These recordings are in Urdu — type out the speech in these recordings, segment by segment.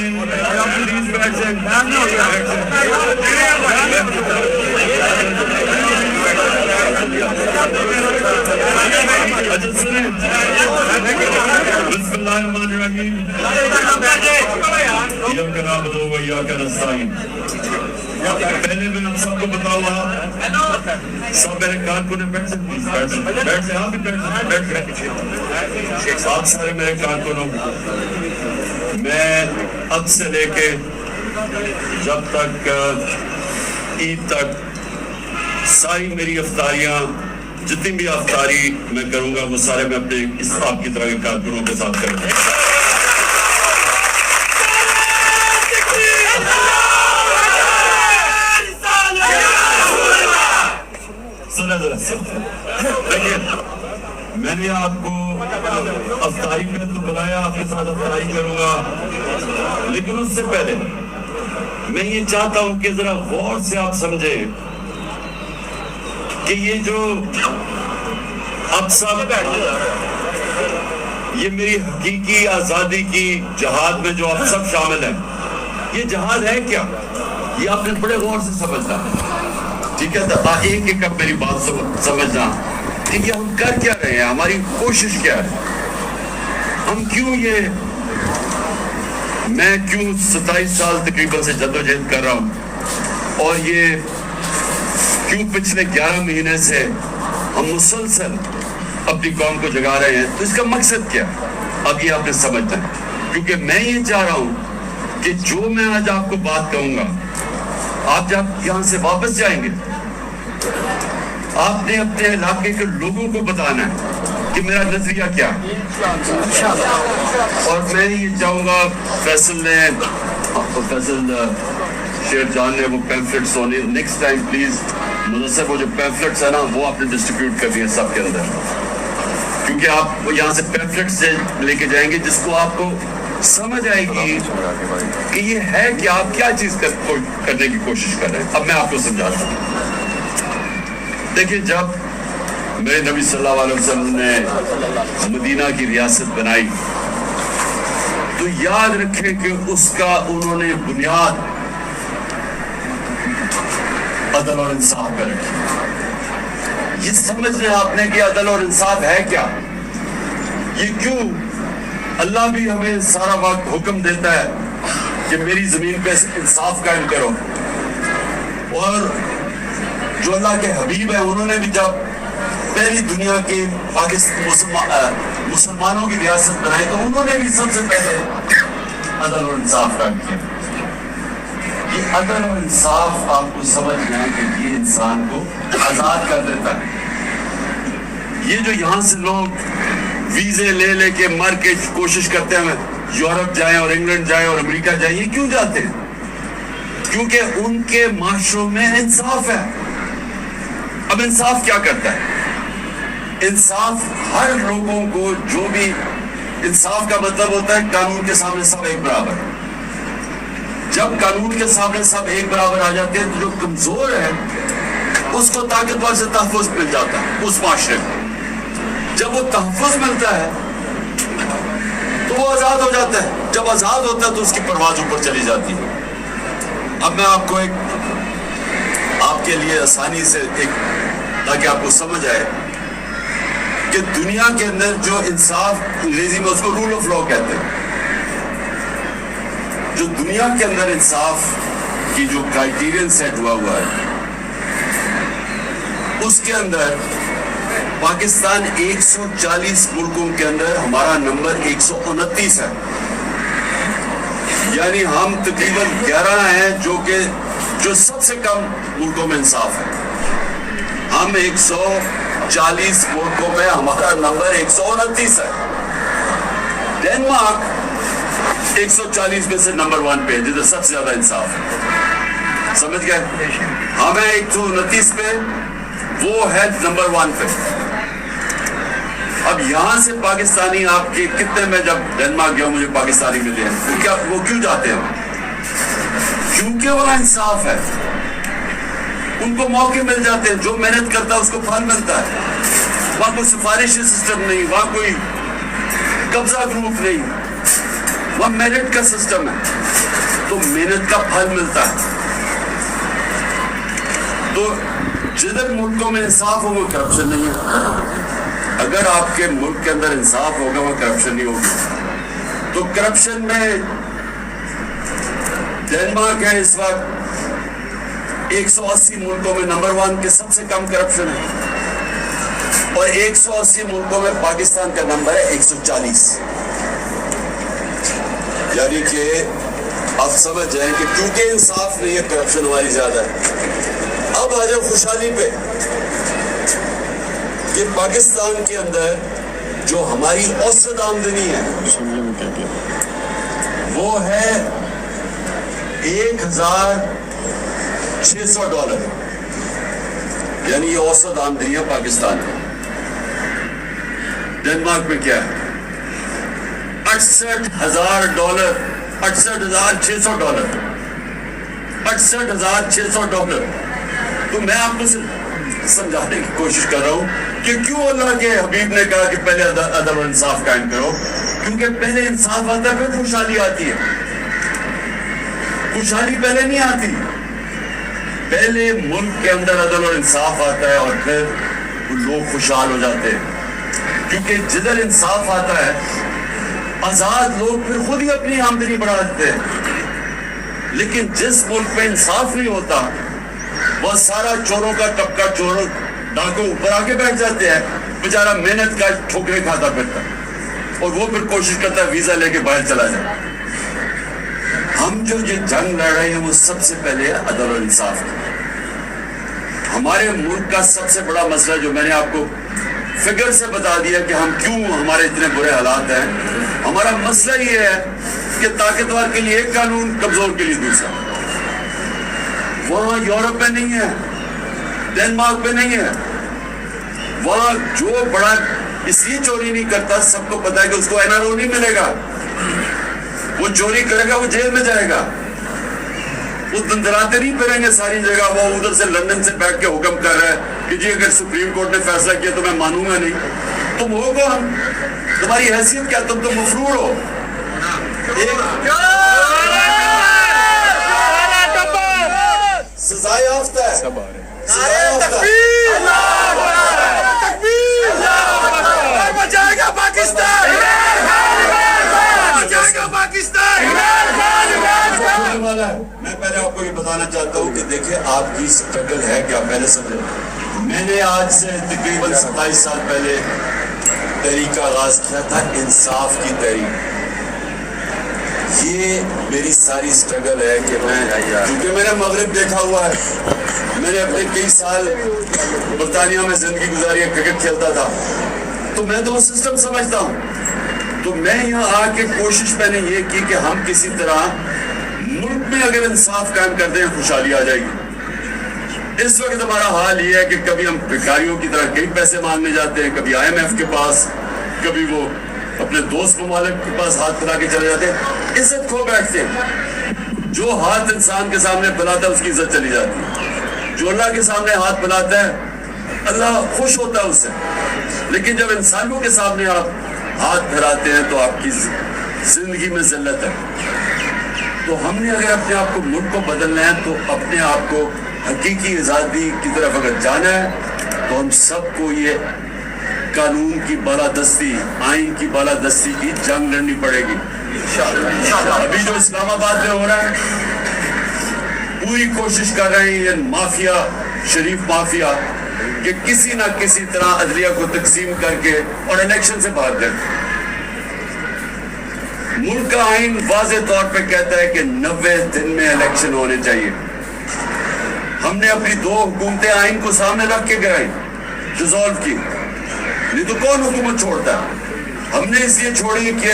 پلیز بیٹھ جائیں. اچھا سنیں, بسم اللہ الرحمن الرحیم. ایاک نعبد و ایاک نستعین. پہلے میں آپ سب کو بتاؤں, سب میرے کارکنوں بیٹھ سے آپ بھی بیٹھ. آپ سارے میرے کارکنوں, میں اب سے لے کے جب تک عید تک ساری میری افطاریاں, جتنی بھی افطاری میں کروں گا وہ سارے میں اپنے اس آپ کی طرح کے کارکنوں کے ساتھ کروں گا. دیکھیے, میں نے آپ کو افطاری میں تو بلایا, آپ کے ساتھ افطاری کروں گا, لیکن اس سے پہلے میں یہ چاہتا ہوں کہ ذرا غور سے آپ سمجھیں کہ یہ جو اب سب یہ میری حقیقی آزادی کی جہاد میں جو آپ سب شامل ہیں, یہ جہاد ہے کیا, یہ آپ نے بڑے غور سے سمجھنا. ٹھیک ہے, ایک ایک اب میری بات سمجھنا کہ یہ ہم کر کیا رہے ہیں, ہماری کوشش کیا ہے, ہم کیوں یہ, میں کیوں 27 سال تقریباً سے جدوجہد کر رہا ہوں, اور یہ کیوں پچھلے 11 مہینے سے ہم مسلسل اپنی قوم کو جگا رہے ہیں. تو اس کا مقصد کیا, اب یہ آپ نے سمجھنا ہے, کیونکہ میں یہ چاہ رہا ہوں کہ جو میں آج آپ کو بات کہوں گا, آپ جب یہاں سے واپس جائیں گے, آپ نے اپنے علاقے کے لوگوں کو بتانا ہے کہ میرا نظریہ کیا ہے. اور میں یہ چاہوں گا, فیصل شیر جان نے وہ پیمفلٹس ہونے, نیکسٹ ٹائم پلیز مدثر وہ جو پیمفلٹس ہیں نا وہ آپ نے ڈسٹریبیوٹ کر دیے سب کے اندر, کیونکہ آپ یہاں سے پیمفلٹس لے کے جائیں گے جس کو آپ کو سمجھ آئے گی کہ یہ ہے کہ آپ کیا چیز کرنے کی کوشش کر رہے ہیں. اب میں آپ کو سمجھاتا ہوں. دیکھیں, جب میرے نبی صلی اللہ علیہ وسلم نے مدینہ کی ریاست بنائی تو یاد رکھیں کہ اس کا انہوں نے بنیاد عدل اور انصاف پر رکھی. یہ سمجھ لیں آپ نے کہ عدل اور انصاف ہے کیا, یہ کیوں اللہ بھی ہمیں سارا وقت حکم دیتا ہے کہ میری زمین پہ انصاف قائم کرو, اور جو اللہ کے حبیب ہیں انہوں نے بھی جب پہلی دنیا کے مسلمانوں کی ریاست بنائی تو انہوں نے بھی سب سے پہلے عدل اور انصاف قائم کیا. یہ عدل اور انصاف آپ کو سمجھ جائیں کہ یہ انسان کو آزاد کر دیتا ہے. یہ جو یہاں سے لوگ ویزے لے لے کے مر کے کوشش کرتے ہیں یورپ جائیں اور انگلینڈ جائیں اور امریکہ جائیں, یہ کیوں جاتے ہیں, کیونکہ ان کے معاشروں میں انصاف ہے. اب انصاف کیا کرتا ہے, انصاف ہر لوگوں کو, جو بھی انصاف کا مطلب ہوتا ہے قانون کے سامنے سب ایک برابر. جب قانون کے سامنے سب ایک برابر آ جاتے ہیں تو جو کمزور ہے اس کو طاقتور سے تحفظ مل جاتا ہے اس معاشرے میں. جب وہ تحفظ ملتا ہے تو وہ آزاد ہو جاتا ہے, جب آزاد ہوتا ہے تو اس کی پرواز اوپر چلی جاتی ہے. اب میں آپ کو آپ کے لیے آسانی سے تاکہ آپ کو سمجھ آئے کہ دنیا کے اندر جو انصاف, انگریزی میں اس کو رول آف لا کہتے ہیں, جو دنیا کے اندر انصاف کی جو کرائیٹیرین سیٹ ہوا ہے اس کے اندر پاکستان 140 ملکوں کے اندر ہمارا نمبر 129 ہے. یعنی ہم تقریباً 11 ہیں جو سب سے کم ملکوں میں انصاف ہے. ہم 140 ملکوں میں ہمارا نمبر 129 ہے. ڈینمارک 140 میں سے نمبر 1 پہ جدھر سب سے زیادہ انصاف ہے. سمجھ گئے, ہمیں 129 پہ, وہ ہے نمبر 1 پہ. اب یہاں سے پاکستانی آپ کے کتنے, میں جب ڈینمارک گیا مجھے پاکستانی ملے ہیں, وہ کیوں جاتے ہیں, کیونکہ وہاں انصاف ہے, ان کو موقع مل جاتے ہیں, جو محنت کرتا ہے اس کو پھل ملتا ہے. وہاں کوئی سفارشی سسٹم نہیں, وہاں کوئی قبضہ گروپ نہیں, وہ میرٹ کا سسٹم ہے, تو محنت کا پھل ملتا ہے. تو جدھر ملکوں میں انصاف ہو وہ کرپشن نہیں ہے. اگر آپ کے ملک کے اندر انصاف ہوگا وہ کرپشن نہیں ہوگی. تو کرپشن میں ڈنمارک ہے اس وقت 180 ملکوں میں نمبر 1 کے سب سے کم کرپشن ہے, اور 180 ملکوں میں پاکستان کا نمبر ہے 140. یعنی کہ آپ سمجھ جائیں کہ کیونکہ انصاف نہیں ہے کرپشن ہماری زیادہ ہے. اب آ جاؤ خوشحالی پہ کہ پاکستان کے اندر جو ہماری اوسط آمدنی ہے وہ ہے $1,600. یعنی یہ اوسط آمدنی ہے پاکستان کی. ڈنمارک میں کیا ہے $68,000, $68,600, $68,600. تو میں آپ کو سمجھانے کی کوشش کر رہا ہوں کہ کیوں اللہ کے حبیب نے کہا کہ پہلے عدل و انصاف قائم کرو, کیونکہ پہلے انصاف آتا ہے پھر خوشحالی آتی ہے. خوشحالی پہلے نہیں آتی, پہلے ملک کے اندر عدل اور انصاف آتا ہے اور پھر لوگ خوشحال ہو جاتے ہیں. کیونکہ جدھر انصاف آتا ہے آزاد لوگ پھر خود ہی اپنی آمدنی بڑھا دیتے ہیں. لیکن جس ملک میں انصاف نہیں ہوتا وہ سارا چوروں کا طبقہ, چوروں ڈاکوں اوپر آ کے بیٹھ جاتے ہیں, بیچارہ محنت کا ٹھوکریں کھاتا پھرتا اور وہ پھر کوشش کرتا ہے ویزا لے کے باہر چلا جائے. ہم جو یہ جنگ لڑ رہے ہیں وہ سب سے پہلے عدل و انصاف کی. ہمارے ملک کا سب سے بڑا مسئلہ جو میں نے آپ کو فگر سے بتا دیا کہ ہم کیوں ہمارے اتنے برے حالات ہیں, ہمارا مسئلہ یہ ہے کہ طاقتور کے لیے ایک قانون, کمزور کے لیے دوسرا. وہاں یورپ میں نہیں ہے, ڈنمارک میں نہیں ہے. وہاں جو بڑا اس لیے چوری نہیں کرتا, سب کو پتا ہے کہ اس کو NRO نہیں ملے گا. وہ چوری کرے گا وہ جیل میں جائے گا. وہ دندراتے نہیں پھریں گے ساری جگہ. وہ ادھر سے لندن سے بیٹھ کے حکم کر رہا ہے کہ جی اگر سپریم کورٹ نے فیصلہ کیا تو میں مانوں گا نہیں. تم ہو کون, تمہاری حیثیت کیا, تم تو مفرور ہو. سزائے یافتہ ہے, سزائے یافتہ بچائے گا پاکستان, بچائے گا پاکستان. میں پہلے آپ کو یہ بتانا چاہتا ہوں کہ دیکھیں آپ کی سٹرگل ہے کیا. پہلے سمجھے, میں نے آج سے تقریباً 27 سال پہلے تحریک کا آغاز کیا تھا, انصاف کی تحریک. یہ میری ساری سٹرگل ہے کہ کیونکہ میں نے مغرب دیکھا ہوا ہے, میں نے اپنے کئی سال برطانیہ میں زندگی گزاری ہے, کرکٹ کھیلتا تھا, تو میں تو وہ سسٹم سمجھتا ہوں. تو میں یہاں آ کے کوشش میں نے یہ کی کہ ہم کسی طرح ملک میں اگر انصاف قائم کر دیں خوشحالی آ جائے گی. اس وقت ہمارا حال یہ ہے کہ کبھی ہم بھکاریوں کی طرح کئی پیسے مانگنے جاتے ہیں, کبھی IMF کے پاس, کبھی وہ اپنے دوست ممالک کے پاس ہاتھ پھیلا کے چلے جاتے ہیں, عزت کھو بیٹھتے ہیں. جو ہاتھ انسان کے سامنے پھیلاتا ہے اس کی عزت چلی جاتی ہے. جو اللہ کے سامنے ہاتھ پھیلاتا ہے اللہ خوش ہوتا ہے اس سے. لیکن جب انسانوں کے سامنے آپ ہاتھ پھیلاتے ہیں تو آپ کی زندگی میں ذلت ہے. تو ہم نے اگر اپنے آپ کو, ملک کو بدلنا ہے تو اپنے آپ کو حقیقی آزادی کی طرف اگر جانا ہے تو ہم سب کو یہ قانون کی بالادستی, آئین کی بالادستی کی جنگ لڑنی پڑے گی. ابھی جو اسلام آباد میں ہو رہا ہے پوری کوشش کر رہے ہیں یہ مافیا, شریف مافیا, کہ کسی نہ کسی طرح عدلیہ کو تقسیم کر کے اور الیکشن سے باہر دیں. ملک کا آئین واضح طور پہ کہتا ہے کہ 90 دن میں الیکشن ہونے چاہیے. ہم نے اپنی 2 حکومتیں آئین کو سامنے رکھ کے گئے, ڈیزالو کی, نہیں تو کون حکومت چھوڑتا ہے. ہم نے اس لیے چھوڑی کہ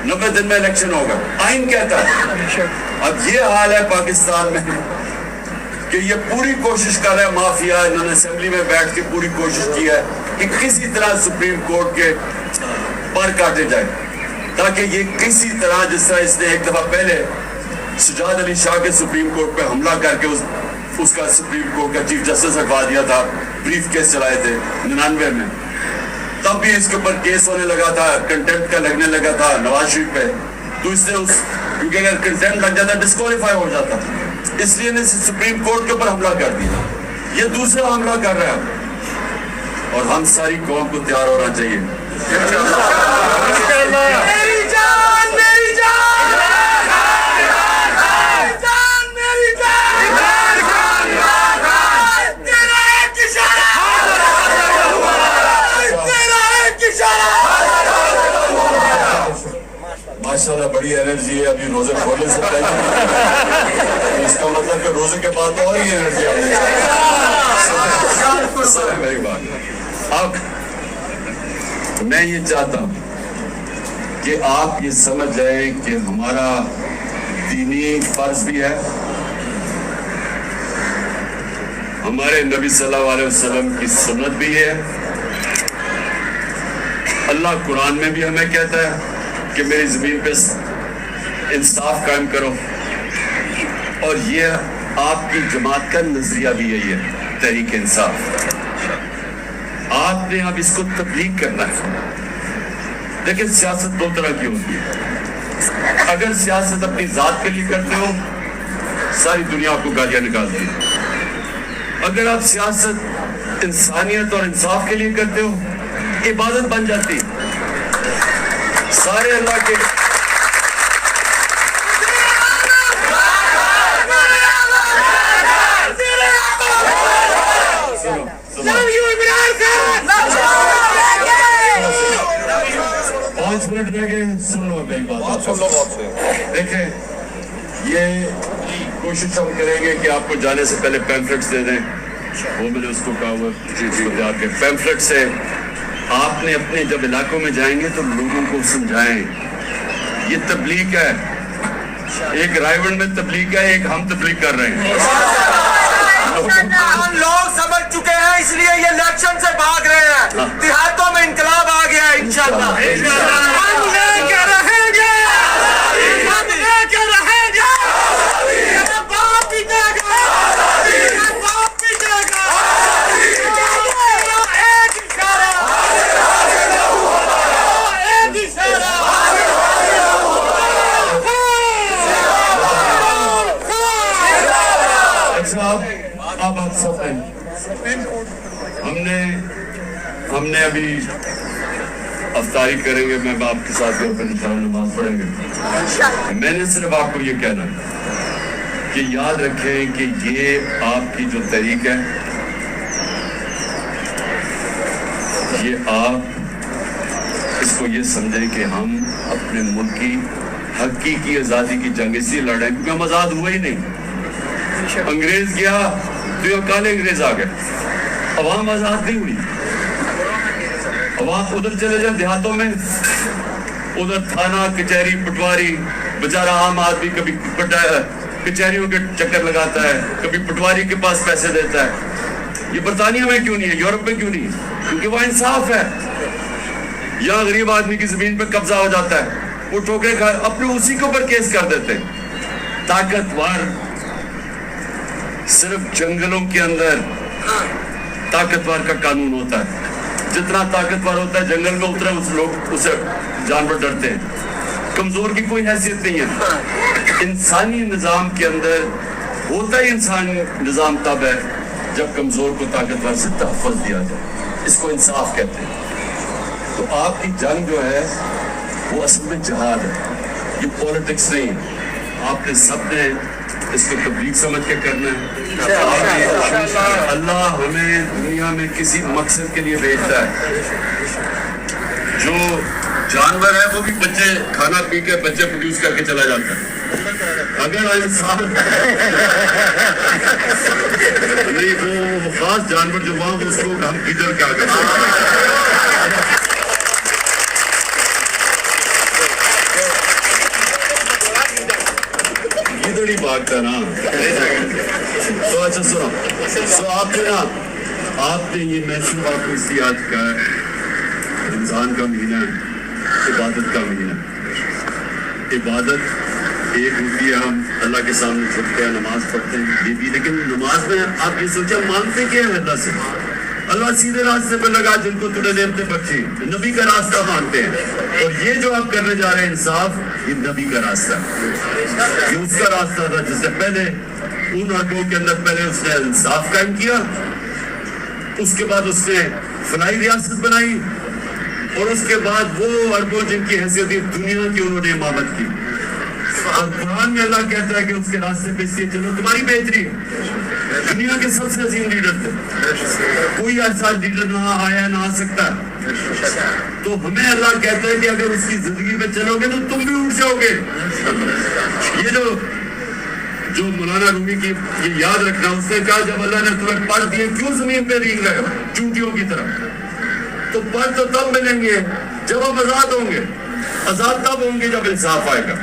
90 دن میں الیکشن ہوگا, آئین کہتا ہے. اب یہ حال ہے پاکستان میں کہ یہ پوری کوشش کر رہے ہیں مافیا, انہوں نے اسمبلی میں بیٹھ کے پوری کوشش کی ہے کہ کسی طرح سپریم کورٹ کے پر کاٹے جائے, تاکہ یہ کسی طرح, جس طرح اس نے ایک دفعہ پہلے سجاد علی شاہ کے سپریم کورٹ پہ حملہ کر کے اس کا سپریم کورٹ کا چیف جسٹس ہٹوا دیا تھا, بریف کیس چلائے تھے 99 میں, تب بھی اس کے اوپر کیس ہونے لگا تھا, کنٹمپٹ کا لگنے لگا تھا نواز شریف پہ. تو اس نے کیونکہ اگر کنٹینٹ لگ جاتا ڈسکوالیفائی ہو جاتا, اس لیے نے سپریم کورٹ کے اوپر حملہ کر دیا. یہ دوسرا حملہ کر رہا ہے, اور ہم ساری قوم کو تیار ہونا چاہیے. ماشاءاللہ بڑی انرجی ہے, ابھی روزے کھولنے سے پہلے اس کا مطلب کہ روزے کے بعد اور ہی انرجی آئی. میری بات, اب میں یہ چاہتا ہوں کہ آپ یہ سمجھ جائیں کہ ہمارا دینی فرض بھی ہے, ہمارے نبی صلی اللہ علیہ وسلم کی سنت بھی ہے. اللہ قرآن میں بھی ہمیں کہتا ہے کہ میری زمین پہ انصاف قائم کرو, اور یہ آپ کی جماعت کا نظریہ بھی یہی ہے, تحریک انصاف. آپ نے اب اس کو تبلیغ کرنا ہے. لیکن سیاست دو طرح کی ہوتی ہے. اگر سیاست اپنی ذات کے لیے کرتے ہو, ساری دنیا آپ کو گالیاں نکالتی ہے. اگر آپ سیاست انسانیت اور انصاف کے لیے کرتے ہو, عبادت بن جاتی ہے. سارے اللہ کے پانچ منٹ رہ گئے, سن لو میری بات. دیکھیں, یہ کوشش ہم کریں گے کہ آپ کو جانے سے پہلے پیمفلیٹس دے دیں. وہ میں نے اس کو کہا ہوا تیار کے پیمفلیٹ سے آپ نے اپنے جب علاقوں میں جائیں گے تو لوگوں کو سمجھائیں. یہ تبلیغ ہے, ایک رائیونڈ میں تبلیغ ہے, ایک ہم تبلیغ کر رہے ہیں. لوگ سمجھ چکے ہیں, اس لیے یہ الیکشن سے بھاگ رہے ہیں. دیہاتوں میں انقلاب آ گیا ہے انشاءاللہ. ہم لے کے رہیں گے, ہم لے کے رہیں گے. باپ پیٹے گا, باپ پیٹے گا. ایک اشارہ, ایک اشارہ. اب آپ سب ہم نے ابھی افطاری کریں گے, میں آپ کے ساتھ نماز پڑھیں گے. میں نے صرف آپ کو یہ کہنا کہ یاد رکھیں کہ یہ آپ کی جو تحریک ہے, یہ آپ اس کو یہ سمجھیں کہ ہم اپنے ملک کی حقیقی آزادی کی جنگ اس لیے لڑ رہے ہیں کیونکہ ہم آزاد ہوئے ہی نہیں. انگریز گیا تو یہ کالے انگریز آ گئے, عوام آزاد نہیں ہوئی. عوام ادھر چلے جائیں دیہاتوں میں, ادھر تھانہ کچہری پٹواری, بیچارہ عام آدمی کبھی کچہریوں کے چکر لگاتا ہے, کبھی پٹواری کے پاس پیسے دیتا ہے. یہ برطانیہ میں کیوں نہیں ہے, یورپ میں کیوں نہیں ہے؟ کیونکہ وہ انصاف ہے. یہاں غریب آدمی کی زمین پہ قبضہ ہو جاتا ہے, وہ ٹھوکرے کھا اپنے اسی کے اوپر کیس کر دیتے ہیں. طاقتور صرف جنگلوں کے اندر طاقتور کا قانون ہوتا ہے. جتنا طاقتور ہوتا ہے جنگل میں اتنا لوگ اسے جانور ڈرتے ہیں. کمزور کی کوئی حیثیت نہیں ہے. انسانی نظام کے اندر ہوتا ہی انسانی نظام تب ہے جب کمزور کو طاقتور سے تحفظ دیا جائے. اس کو انصاف کہتے ہیں. تو آپ کی جنگ جو ہے وہ اصل میں جہاد ہے, یہ پولیٹکس نہیں ہے. آپ نے سب نے اس کو تبلیغ سمجھ کے کرنا ہے. اللہ ہمیں دنیا میں کسی مقصد کے لیے بھیجتا ہے. جو جانور ہے وہ بھی بچے کھانا پی کے بچے پروڈیوس کر کے چلا جاتا ہے. اگر انسان نہیں, وہ خاص جانور جو وہاں اس کو ہم کدھر کیا کرتے ہیں. بڑی بات ہے نا. تو اچھا سنو, تو آپ نے نا آپ نے یہ محسوس آپ کو اس یاد کا رمضان کا مہینہ ہے, عبادت کا مہینہ. عبادت ایک ہوتی ہے ہم اللہ کے سامنے جھکتے ہیں, نماز پڑھتے ہیں, یہ بھی. لیکن نماز میں آپ یہ سوچا مانگتے کیا ہے اللہ سے؟ اللہ سیدھے راستے پہ لگا جن کو تو نے نعمتیں بخشی، نبی کا راستہ مانتے ہیں. اور یہ جو آپ کرنے جا رہے ہیں انصاف، یہ نبی کا راستہ، یہ اس کا راستہ تھا جس سے پہلے ان اربوں کے اندر پہلے اس نے انصاف قائم کیا، اس کے بعد اس نے فلاحی ریاست بنائی، اور اس کے بعد وہ اربوں جن کی حیثیت دنیا کی انہوں نے امامت کی. اور قرآن میں اللہ کہتا ہے کہ اس کے راستے پہ اس لیے چلو تمہاری بہتری ہے. دنیا کے سب سے عظیم لیڈر تھے، کوئی ایسا لیڈر نہ آیا نہ آ سکتا. تو ہمیں اللہ کہتا ہے کہ اگر اس کی زندگی میں چلو گے تو تم بھی اٹھ جاؤ گے. یہ جو مولانا رومی کی یہ یاد رکھنا، اس نے کہا جب اللہ نے تمہیں پڑھ دیے کیوں زمین پہ رینگ رہے ہو چونٹیوں کی طرح؟ تو پڑھ تو تب ملیں گے جب ہم آزاد ہوں گے. آزاد تب ہوں گے جب انصاف آئے گا.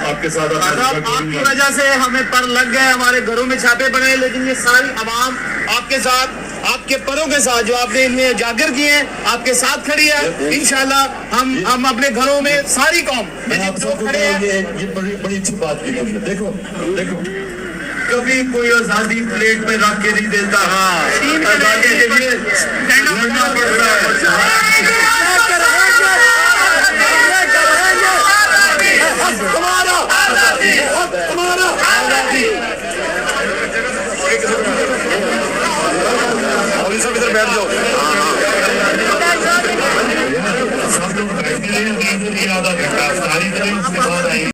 آپ کے ساتھ آپ کی وجہ سے ہمیں پر لگ گئے، ہمارے گھروں میں چھاپے پڑے، لیکن یہ ساری عوام آپ کے ساتھ، آپ کے پروں کے ساتھ جو آپ نے انہیں اجاگر کیے ہیں، آپ کے ساتھ کھڑی ہے. انشاءاللہ ہم اپنے گھروں میں ساری قوم کھڑے ہیں. یہ بڑی اچھی بات کی تم نے. دیکھو کبھی کوئی آزادی پلیٹ میں رکھ کے نہیں دیتا. آزادی کے لیے لڑنا پڑتا ہے. بیٹھ جاؤ. سب لوگ بیٹھ گئے ہیں، آدھا گھنٹہ ساری طرح اس کے بعد آئیں گے.